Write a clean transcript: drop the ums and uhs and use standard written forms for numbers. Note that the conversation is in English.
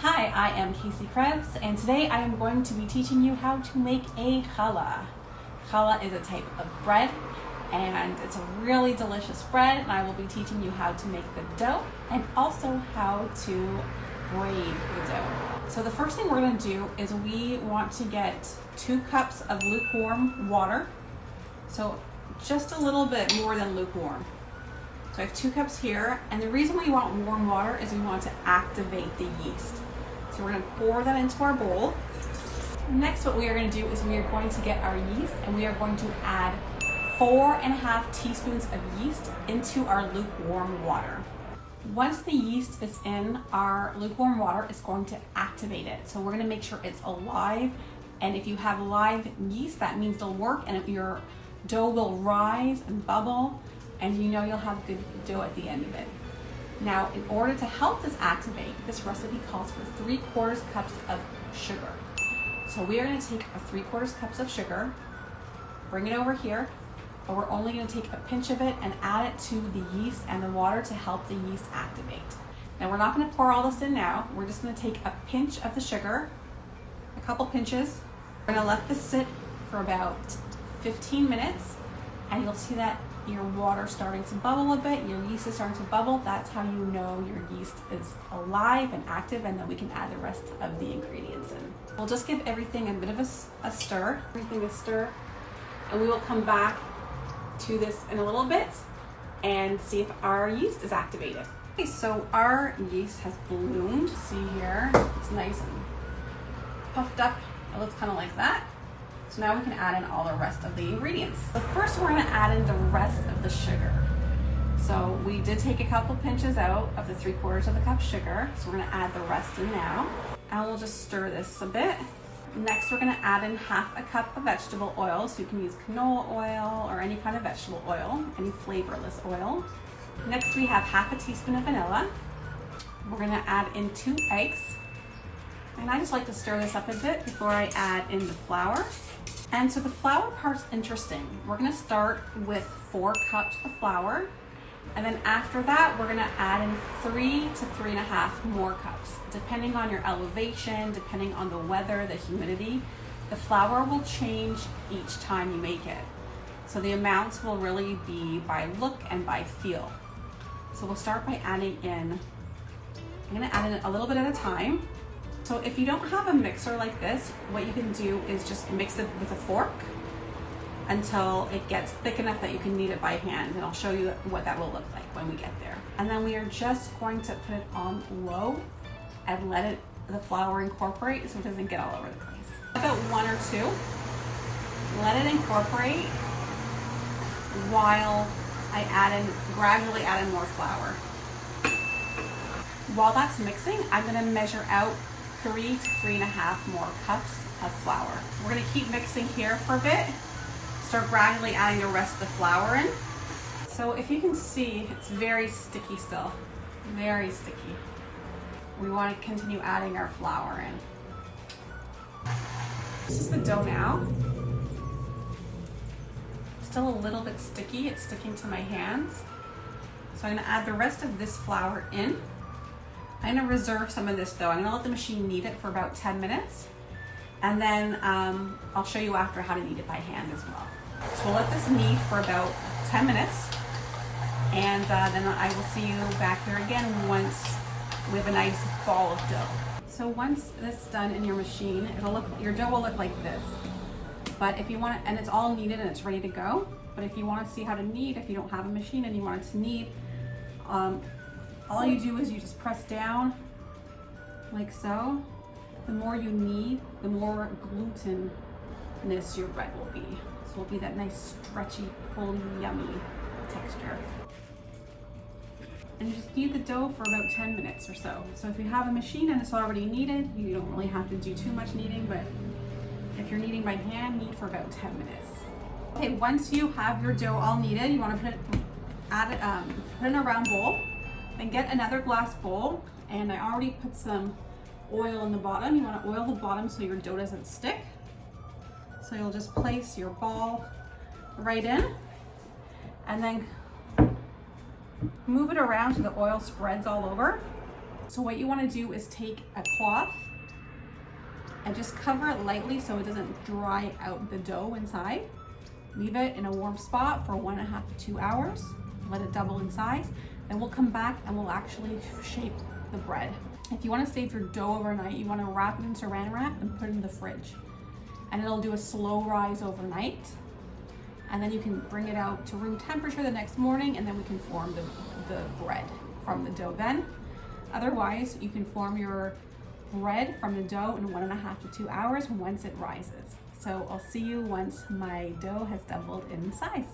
Hi, I am Casey Krebs, and today I am going to be teaching you how to make a challah. Challah is a type of bread, and it's a really delicious bread, and I will be teaching you how to make the dough and also how to braid the dough. So the first thing we're going to do is we want to get 2 cups of lukewarm water, so just a little bit more than lukewarm. So I have 2 cups here, and the reason we want warm water is we want to activate the yeast. So we're going to pour that into our bowl. Next, what we are going to do is we are going to get our yeast, and we are going to add 4.5 teaspoons of yeast into our lukewarm water. Once the yeast is in our lukewarm water, it's going to activate it. So we're going to make sure it's alive, and if you have live yeast, that means it'll work, and if your dough will rise and bubble, and you know you'll have good dough at the end of it. Now, in order to help this activate, this recipe calls for 3/4 cups of sugar. So we are going to take a 3/4 cups of sugar, bring it over here, but we're only going to take a pinch of it and add it to the yeast and the water to help the yeast activate. Now, we're not going to pour all this in now. We're just going to take a pinch of the sugar, a couple pinches. We're going to let this sit for about 15 minutes, and you'll see that your water starting to bubble a bit, your yeast is starting to bubble. That's how you know your yeast is alive and active, and then we can add the rest of the ingredients in. We'll just give everything a bit of a stir, and we will come back to this in a little bit and see if our yeast is activated. Okay, so our yeast has bloomed. See here, it's nice and puffed up. It looks kind of like that. So now we can add in all the rest of the ingredients. So first we're going to add in the rest of the sugar. So we did take a couple pinches out of the 3/4 of the cup sugar. So we're going to add the rest in now. And we'll just stir this a bit. Next we're going to add in 1/2 cup of vegetable oil. So you can use canola oil or any kind of vegetable oil, any flavorless oil. Next we have 1/2 teaspoon of vanilla. We're going to add in 2 eggs. And I just like to stir this up a bit before I add in the flour. And so the flour part's interesting. We're gonna start with 4 cups of flour, and then after that, we're gonna add in 3 to 3.5 more cups. Depending on your elevation, depending on the weather, the humidity, the flour will change each time you make it. So the amounts will really be by look and by feel. So we'll start by adding in, I'm gonna add in a little bit at a time. So if you don't have a mixer like this, what you can do is just mix it with a fork until it gets thick enough that you can knead it by hand, and I'll show you what that will look like when we get there. And then we are just going to put it on low and let the flour incorporate so it doesn't get all over the place. About 1 or 2, let it incorporate while I gradually add in more flour. While that's mixing, I'm gonna measure out 3 to 3.5 more cups of flour. We're gonna keep mixing here for a bit. Start gradually adding the rest of the flour in. So if you can see, it's very sticky still, very sticky. We wanna continue adding our flour in. This is the dough now. Still a little bit sticky, it's sticking to my hands. So I'm gonna add the rest of this flour in. I'm gonna reserve some of this though. I'm gonna let the machine knead it for about 10 minutes. And then I'll show you after how to knead it by hand as well. So we'll let this knead for about 10 minutes. And then I will see you back here again once we have a nice ball of dough. So once this is done in your machine, your dough will look like this. But if you want it, and it's all kneaded and it's ready to go. But if you wanna see how to knead, if you don't have a machine and you want it to knead, all you do is you just press down like so. The more you knead, the more glutinous your bread will be. So it'll be that nice, stretchy, pulley, yummy texture. And you just knead the dough for about 10 minutes or so. So if you have a machine and it's already kneaded, you don't really have to do too much kneading, but if you're kneading by hand, knead for about 10 minutes. Okay, once you have your dough all kneaded, you wanna put it in a round bowl. And get another glass bowl, and I already put some oil in the bottom. You want to oil the bottom so your dough doesn't stick. So you'll just place your ball right in, and then move it around so the oil spreads all over. So what you want to do is take a cloth and just cover it lightly so it doesn't dry out the dough inside. Leave it in a warm spot for 1.5 to 2 hours. Let it double in size. Then we'll come back and we'll actually shape the bread. If you want to save your dough overnight, you want to wrap it in saran wrap and put it in the fridge. And it'll do a slow rise overnight. And then you can bring it out to room temperature the next morning, and then we can form the bread from the dough then. Otherwise, you can form your bread from the dough in 1.5 to 2 hours once it rises. So I'll see you once my dough has doubled in size.